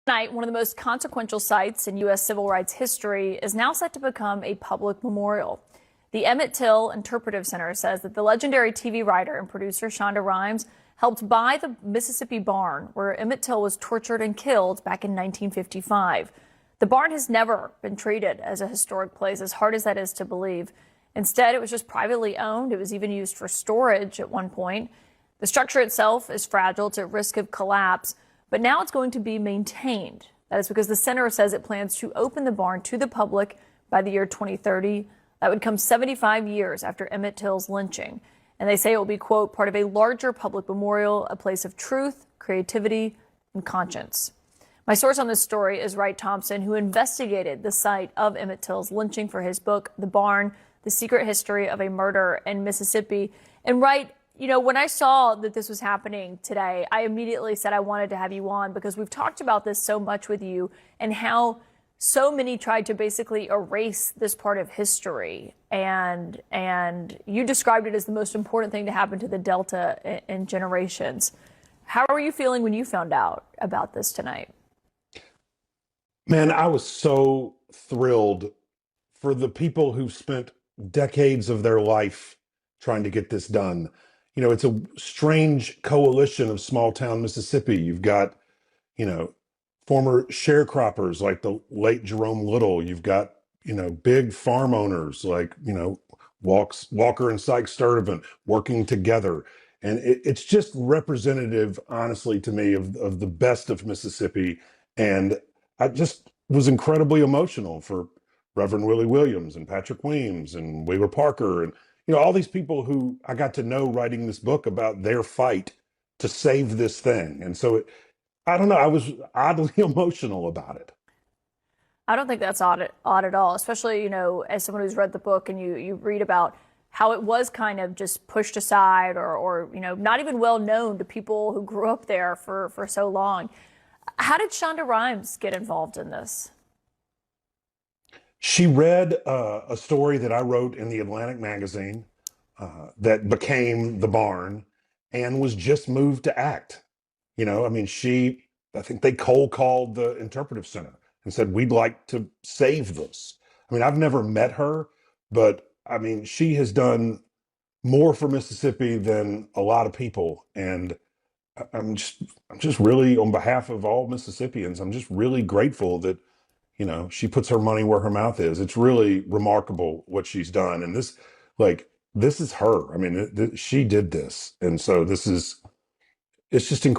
Tonight, one of the most consequential sites in U.S. civil rights history is now set to become a public memorial. The Emmett Till Interpretive Center says that the legendary TV writer and producer Shonda Rhimes helped buy the Mississippi barn where Emmett Till was tortured and killed back in 1955. The barn has never been treated as a historic place, as hard as that is to believe. Instead, it was just privately owned. It was even used for storage at one point. The structure itself is fragile. It's at risk of collapse. But now it's going to be maintained. That is because the center says it plans to open the barn to the public by the year 2030. That would come 75 years after Emmett Till's lynching. And they say it will be, quote, part of a larger public memorial, a place of truth, creativity, and conscience. My source on this story is Wright Thompson, who investigated the site of Emmett Till's lynching for his book, The Barn, The Secret History of a Murder in Mississippi. And Wright, you know, when I saw that this was happening today, I immediately said I wanted to have you on because we've talked about this so much with you and how so many tried to basically erase this part of history. And you described it as the most important thing to happen to the Delta in generations. How are you feeling when you found out about this tonight? Man, I was so thrilled for the people who spent decades of their life trying to get this done. You know, it's a strange coalition of small town Mississippi. You've got, you know, former sharecroppers like the late Jerome Little. You've got, you know, big farm owners like, you know, Walker and Sykes Sturtevant working together. And it's just representative, honestly, to me, of the best of Mississippi. And I just was incredibly emotional for Reverend Willie Williams and Patrick Weems and Wheeler Parker and, you know, all these people who I got to know writing this book about their fight to save this thing. And so I don't know, I was oddly emotional about it. I don't think that's odd at all, especially, you know, as someone who's read the book and you read about how it was kind of just pushed aside or you know, not even well known to people who grew up there for so long. How did Shonda Rhimes get involved in this? She read a story that I wrote in the Atlantic magazine that became The Barn and was just moved to act. You know, I mean, I think they cold called the Interpretive Center and said, we'd like to save this. I mean, I've never met her, but I mean, she has done more for Mississippi than a lot of people. And I'm just really, on behalf of all Mississippians, I'm just really grateful that, you know, she puts her money where her mouth is. It's really remarkable what she's done. And this is her. I mean, she did this. And so it's just incredible.